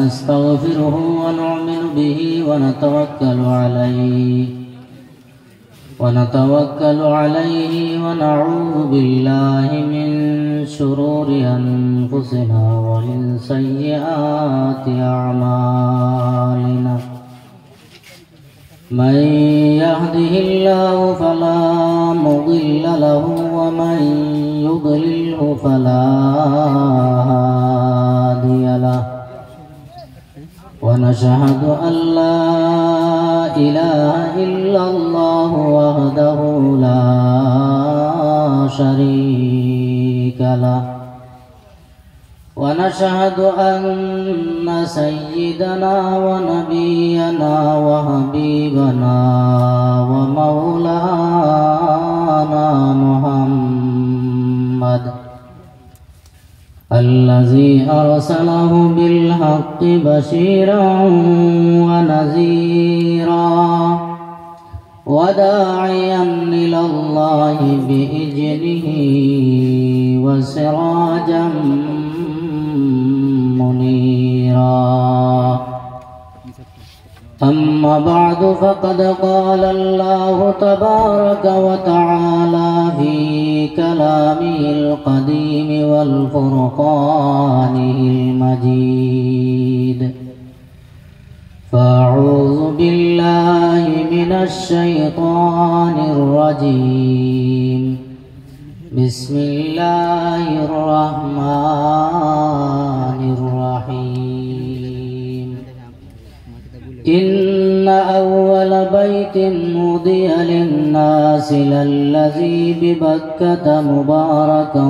ونستغفره ونؤمن به ونتوكل عليه ونعوذ بالله من شرور أنفسنا ومن سيئات أعمالنا من يهده الله فلا مضل له ومن يضلله فلا هادي له ونشهد أن لا إله إلا الله وحده لا شريك له ونشهد أن سيدنا ونبينا وحبيبنا ومولانا محمد الذي أرسله بالحق بشيرا ونذيرا وداعيا إلى الله بإذنه وسراجا منيرا أما بعد فقد قال الله تبارك وتعالى في كلامه القديم والفرقانه المجيد فأعوذ بالله من الشيطان الرجيم بسم الله الرحمن الرحيم إن أول بيت وضع للناس للذي ببكة مباركا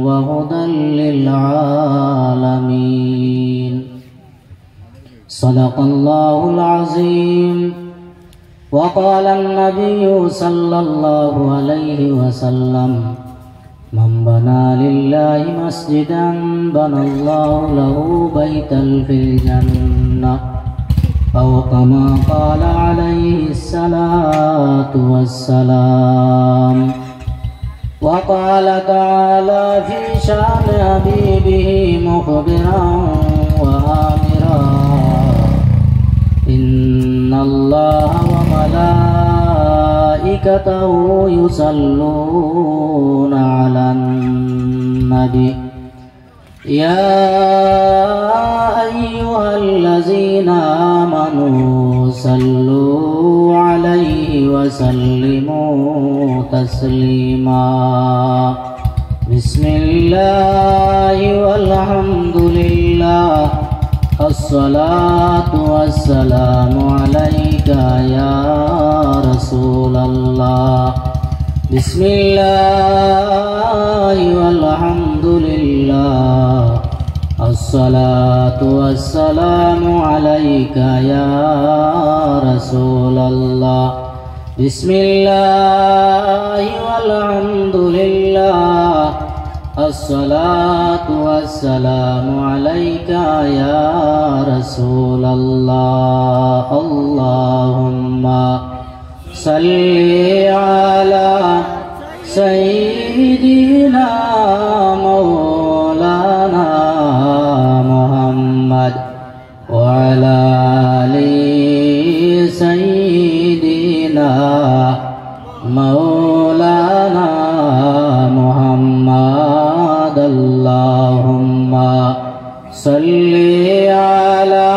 وهدى للعالمين صدق الله العظيم وقال النبي صلى الله عليه وسلم من بنى لله مسجدا بنى الله له بيتا في الجنة أو كما قال عليه الصلاة والسلام وقال تعالى في شأن حبيبه مخبرا وآمرا إن الله وملائكته يصلون على النبي يا أيها الذين آمنوا صلوا عليه وسلموا تسليما بسم الله والحمد لله الصلاة والسلام عليك يا رسول الله بسم الله والحمد لله الصلاة والسلام عليك يا رسول الله بسم الله والحمد لله الصلاة والسلام عليك يا رسول الله اللهم صل على سيدنا مولانا محمد وعلى آل سيدنا مولانا محمد اللهم صل على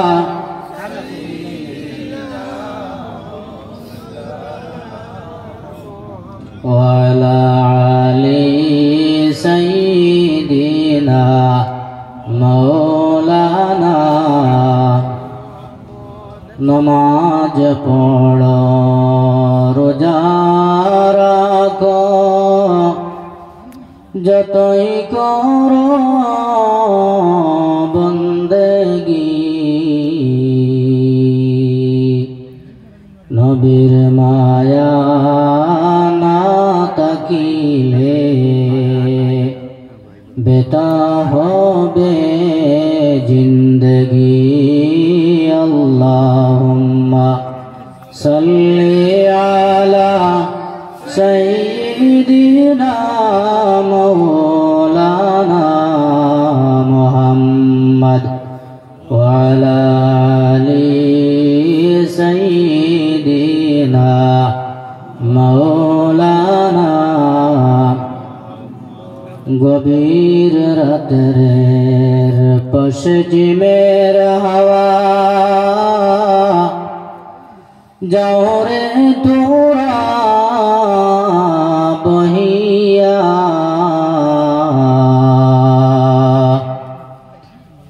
وعلى آل سيدنا مولانا नमाज पढ़ो रोजा राखो যতই করো বন্দেগি নবীর মায়া না তাকিলে বেতা হবে জিন্দগি আল্লাহুম্মা সাল্লি আলা সাইয়্যিদিনা মাওলানা মুহাম্মদ وعلى آل سيدنا مولانا গভীর রাতের পশ্চিমের হাওয়া যাও রে তোরা বহিয়া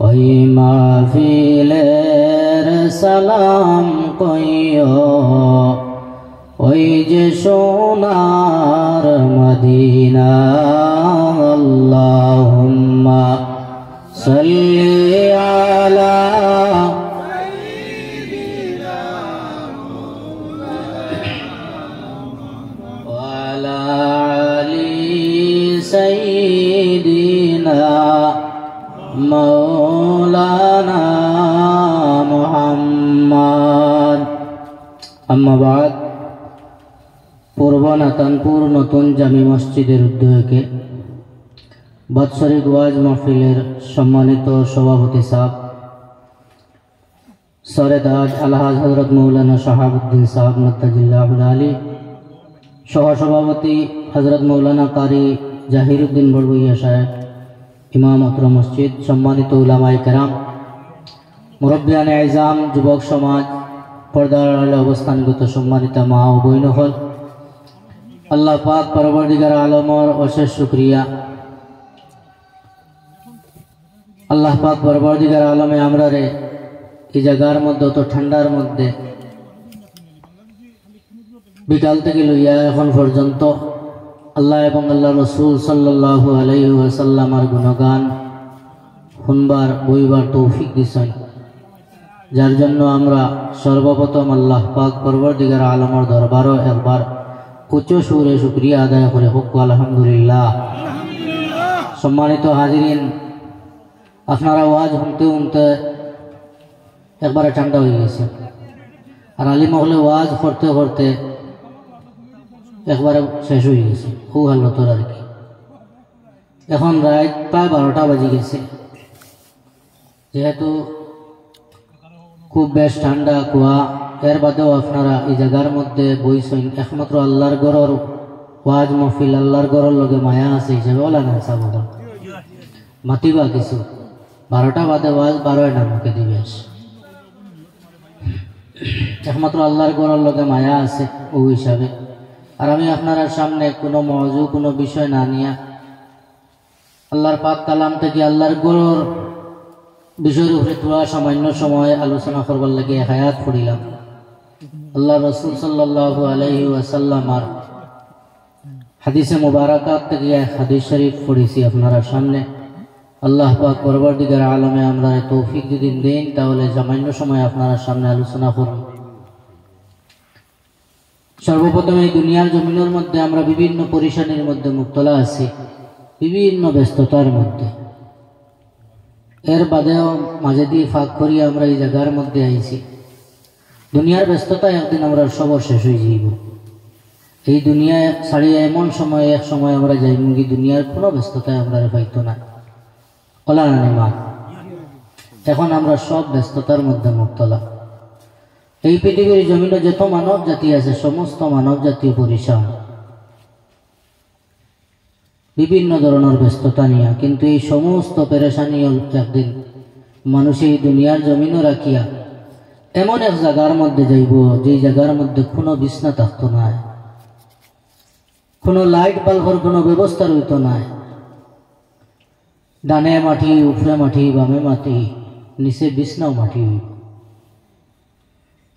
ওই মাহফিলের সালাম কইও ওই যে সোনার মদিনা আল্লাহুম্মা সাল্লি আলা ওয়ালা আলি সাইয়্যিদিনা মাওলানা মুহাম্মদ। আম্মা বাদ, পূর্ব নাতানপুর নতুন জামি মসজিদের উদ্যোগে বাৎসরিক ওয়াজ মাহফিলের সম্মানিত সভাপতি সাহেব সরেদাজ আলহাজ হজরত মৌলানা শাহাবুদ্দিন সাহেব নত্তাজিল্লাহুল আলী, সহসভাপতি হজরত মৌলানা কারি জাহিরুদ্দিন বড়ভূইয়া সাহেব, ইমাম অত্র মসজিদ, সম্মানিত উলামায়ে কেরাম, মুরব্বিয়ানে আইজাম, যুবক সমাজ, পর্দার আড়ালে অবস্থানগত সম্মানিত মা ও বইন হল, আল্লাহ পাক পরবর্তীকার আলমর অশেষ শুকরিয়া। আল্লাহ পাক পরবর্তীকার আলমে আমরা রে এই জায়গার মধ্যে তো ঠান্ডার মধ্যে বিকাল থেকে লইয়া এখন পর্যন্ত আল্লাহ এবং আল্লাহ রসুল সাল্লাল্লাহু আলাইহি ওয়াসাল্লামের গুণগান শুনবার বইবার তৌফিক দিছেন, যার জন্য আমরা সর্বপ্রথম আল্লাহ পাক পরবর্তীকার আলমের দরবারও একবার উচ্চ সুরে শুকরিয়া আদায় করে হোক আলহামদুলিল্লাহ। সম্মানিত হাজিরিন, আপনারা ওয়াজ শুনতে শুনতে একবারে ঠান্ডা হয়ে গেছে, আর আলী মহলে ওয়াজ করতে করতে একবারে শেষ হয়ে গেছে, খুব হালতর আর কি। এখন রাত প্রায় 12টা বাজে গেছে, যেহেতু খুব বেশ ঠান্ডা কুয়া, এর বাদেও আপনারা এই জায়গার মধ্যে বইছেন, একমাত্র আল্লাহর ঘরের ওয়াজ মহফিল, আল্লাহর ঘরের লগে মায়া আছে হিসাবে ওলা না সাব মাতিবা কিছু 12টা বাদে ওয়াজ 12 না মুখে দিবে, একমাত্র আল্লাহর ঘরের লগে মায়া আছে ও হিসাবে। আর আমি আপনার সামনে কোনো মওযু কোনো বিষয় না নিয়া আল্লাহর পাক কালাম থেকে আল্লাহর ঘরের বিষয়ের উপরে তোলা সামান্য সময় আলোচনা করবার লাগে হায়াত পড়িলাম। আল্লাহ রসুল সাল্লাল্লাহু আলাইহি ওয়াসাল্লাম আর হাদিসে মুবারাকাত থেকে হাদিস শরীফ পড়েছি আপনারা সামনে। আল্লাহ পাক পরবর্তীকার আলমে আমরা তৌফিক যদি দেন তাহলে সামান্য সময় আপনারা সামনে আলোচনা করব। সর্বপ্রথম এই দুনিয়ার জমিনের মধ্যে আমরা বিভিন্ন পরিশানির মধ্যে মুবতলা আছি, বিভিন্ন ব্যস্ততার মধ্যে। এর বাদেও মাঝে দিয়ে ফাঁক করিয়া আমরা এই জায়গার মধ্যে আইছি। দুনিয়ার ব্যস্ততায় একদিন আমরা সবর শেষ হয়ে যাইব। এই দুনিয়ায় ছাড়িয়ে এমন সময় এক সময় আমরা যাইমুগি দুনিয়ার কোনো ব্যস্ততায় আমরা পাইতো না, ওলা না মা। এখন আমরা সব ব্যস্ততার মধ্যে মুবতলা। এই পৃথিবীর জমিনে যত মানব জাতি আছে সমস্ত মানব জাতীয় পরিশ্রম বিভিন্ন ধরনের ব্যস্ততা নিয়ে, কিন্তু এই সমস্ত পেরেশানি একদিন মানুষ এই দুনিয়ার জমিনও রাখিয়া এমন এক জায়গার মধ্যে যাইব যে জায়গার মধ্যে কোনো বিছনা থাকতো না, কোনো লাইট বাল্বের কোনো ব্যবস্থা রইতো না, ডানে মাটি উপরে মাটি বামে মাটি নিচে বিছনাও মাটি হইব।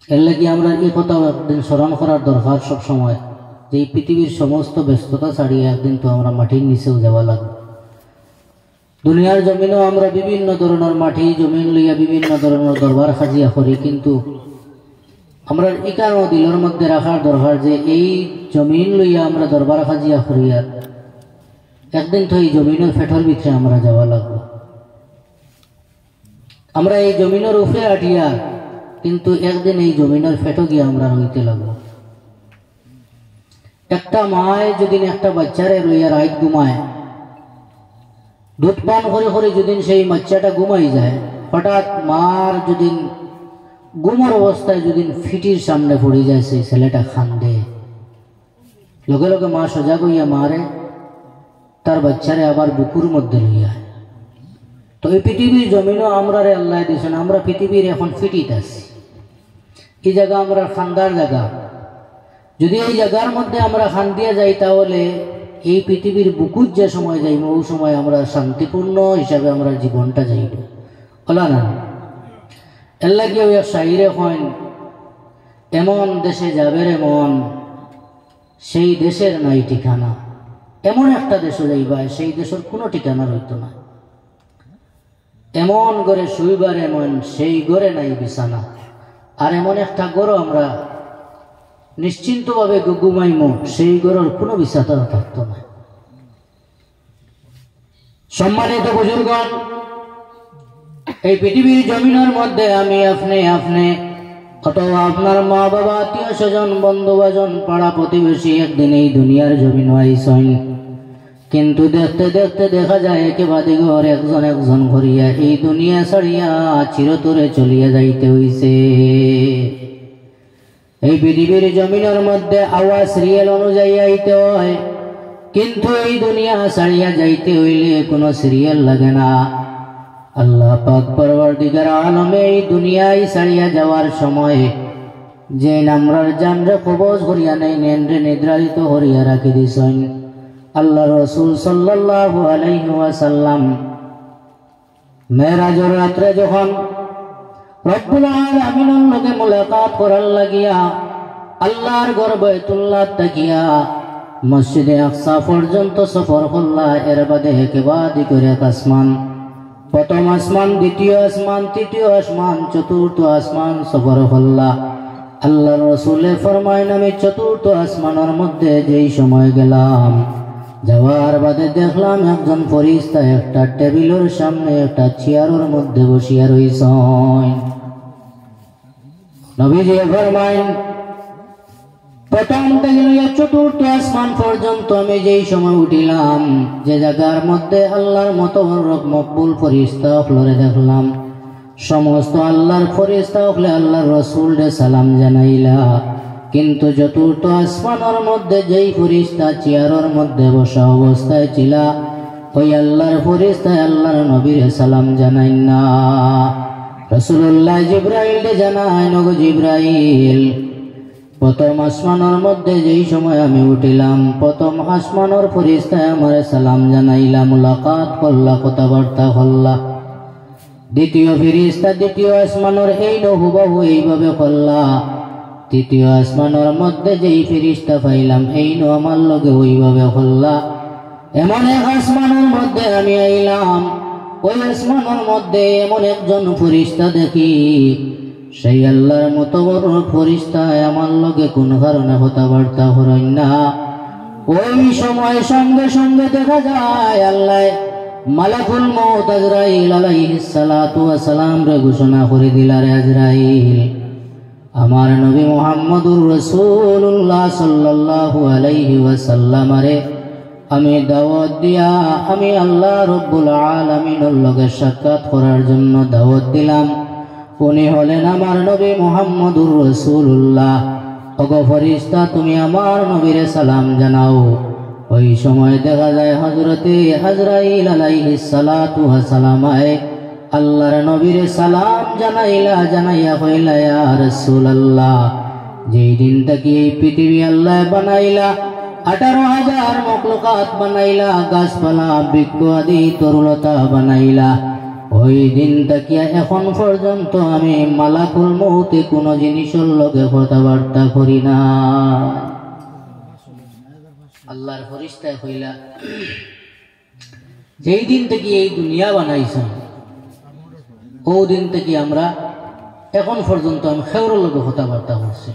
এর লাগি আমরা এই কথা একদিন স্মরণ করার দরকার সব সময়, যে এই পৃথিবীর সমস্ত ব্যস্ততা ছাড়িয়ে একদিন তো আমরা মাটির নিচেও যাওয়া লাগবে। দুনিয়ার জমিনেও আমরা বিভিন্ন ধরনের মাটি জমিন লইয়া বিভিন্ন ধরনের দরবার সাজিয়া করি, কিন্তু আমরা এখানেও দিলের মধ্যে রাখার দরকার যে এই জমিন লইয়া আমরা দরবার সাজিয়া করি, আর একদিন তো এই জমিনের ফেটর ভিতরে আমরা যাওয়া লাগবে। আমরা এই জমিনের উপরে আটিয়া, কিন্তু একদিন এই জমিনের ফেটো গিয়ে আমরা রইতে লাগবো। একটা মায় যদি একটা বাচ্চারে লইয়া রাত ঘুমায়, দুধ পান করে করে যদি সেই বাচ্চাটা ঘুমাই যায়, হঠাৎ মার যদি গুমর অবস্থায় যদি ফিটির সামনে পড়ে যায়, সেই ছেলেটা খান্দে, লগে লগে মা সজাগ হইয়া মারে তার বাচ্চারে আবার বুকুর মধ্যে লইয়া। তো এই পৃথিবীর জমিনও আমরা রে আল্লাহ দিয়েছেন, আমরা পৃথিবীর এখন ফিটিত আছি। এই জায়গা আমরা খান্দার জায়গা, যদি এই জায়গার মধ্যে আমরা খান দিয়া যাই তাহলে এই পৃথিবীর বুকুর যে সময় যাইব ওই সময় আমরা শান্তিপূর্ণ হিসাবে আমরা জীবনটা যাইব। বলা না এল্লা কেউ শাহিরে হন, এমন দেশে যাবে রে মন সেই দেশের নাই ঠিকানা। এমন একটা দেশে যাইবা সেই দেশের কোনো ঠিকানা রইত না। এমন ঘরে শুইবার এমন সেই ঘরে নাই বিছানা। আর এমন একটা ঘরও আমরা নিশ্চিন্তভাবে ঘুমাইম সেই ঘরের কোনো বিছানা থাকতো না। সম্মানিত বুজুর্গণ, এই পৃথিবীর জমিনের মধ্যে আমি আপনি অথবা আপনার মা বাবা আত্মীয় স্বজন বন্ধু বাজন পাড়া প্রতিবেশী একদিন এই দুনিয়ার জমিন আইসন, কিন্তু দেখতে দেখতে দেখা যায় একেবারে ঘর একজন একজন করিয়া এই দুনিয়া ছাড়িয়া চিরতরে চলিয়া যাইতে হইছে। এই পৃথিবীর জমিনের মধ্যে আওয়াজ সিরিয়াল অনুযায়ী আইতে হয়, কিন্তু এই দুনিয়া ছাড়িয়া যাইতে হইলে কোনো সিরিয়াল লাগে না। আল্লাহ পাক পরওয়ারদিগার আলমে এই দুনিয়ায় ছাড়িয়া যাওয়ার সময় যে নামরার জানরে কবজ করিয়া নেই নেনরে নির্ধারিত করিয়া রাখি দিছেন। আল্লাহ রসুল সাল্লাল্লাহু আলাইহি ওয়াসাল্লাম মেরাজের রাত্রে যখন রব্বুল আলামিনের লগে মুলাকাত করার লাগিয়া আল্লাহর ঘর বাইতুল্লাহ তাকিয়া মসজিদে আকসা পর্যন্ত সফর করলা। এর বাদে একেবারে করে আসমান, প্রথম আসমান, দ্বিতীয় আসমান, তৃতীয় আসমান, চতুর্থ আসমান সফর করলা। আল্লাহ রসুলে ফরমাইন আমি চতুর্থ আসমানের মধ্যে যেই সময় গেলাম, যাওয়ার বাদে দেখলাম একজন ফেরেশতা একটা টেবিলের সামনে একটা চেয়ারের মধ্যে বসিয়া রইছেন। নবীজি ফরমাইন প্রথম থেকে চতুর্থ আসমান পর্যন্ত আমি যেই সময় উঠিলাম, যে জায়গার মধ্যে আল্লাহর মতো মকবুল ফেরেশতা হলরে দেখলাম, সমস্ত আল্লাহর ফেরেশতা হলে আল্লাহর রাসূলকে সালাম জানাইলা। কিন্তু চতুর্থ আসমানের মধ্যে যেই ফেরেশতা চেয়ারের মধ্যে বসা অবস্থায় ছিল, ওই আল্লাহর ফেরেশতা আল্লাহর নবীর সালাম জানাইন না। রাসূলুল্লাহ জিবরাইলকে জানায়, নগো জিবরাইল, প্রথম আসমানের মধ্যে যেই সময় আমি উঠিলাম, প্রথম আসমানের ফেরেশতায় আমার সালাম জানাইলা, মুলাকাত করলা, কথাবার্তা করলা। দ্বিতীয় ফেরেশতা দ্বিতীয় আসমানের এই হুবহু এইভাবে করলা। তৃতীয় আসমানের মধ্যে যেই ফেরেশতা পাইলাম এই আমার লগে ওইভাবে করলা। এমন এক আসমানের মধ্যে আমি আইলাম, ওই আসমানের মধ্যে এমন একজন ফেরেশতা দেখি, সেই আল্লাহর মতো বড় ফেরেশতা আমার লগে কোন কারণে কথাবার্তা করেন না। ওই সময় সঙ্গে সঙ্গে দেখা যায় আল্লাহ মালাকুল মউত আজরাইল আলাইহিস সালাতু ওয়াস সালাম রে ঘোষণা করে দিলারে, আজরাইল আমার নবী মুহাম্মদুর রাসূলুল্লাহ সাল্লাল্লাহু আলাইহি ওয়াসাল্লাম রে আমি দাওয়াত দিয়া আমি আল্লাহ রাব্বুল আলামিনের লগে সাক্ষাৎ করার জন্য দাওয়াত দিলাম। উনি হলেন আমার নবী মুহাম্মদুর রাসূলুল্লাহ। ওগো ফেরেশতা তুমি আমার নবীরে সালাম জানাও। ওই সময় দেখা যায় হযরতে আজরাইল আলাইহিস সালাতু ওয়াস সালাম আল্লাহর নবীরে সালাম জানাইলা, জানাইয়া কইলা, ইয়া রাসূলুল্লাহ, যেই দিন থেকে এই পৃথিবী আল্লাহ বানাইলা, 18,000 মখলুকাত বানাইলা, গাছপালা বৃক্ষ আদি তরুলতা বানাইলা, ওই দিন থেকে এখন পর্যন্ত আমি মালাকুল মউতে কোনো জিনিসের লগে কথাবার্তা করি না। আল্লাহর ফেরেশতা কইলা, যেই দিন থেকে এই দুনিয়া বানাইছেন ও দিন থেকে আমরা এখন পর্যন্ত আমি খেউরের লগে কথাবার্তা করছি।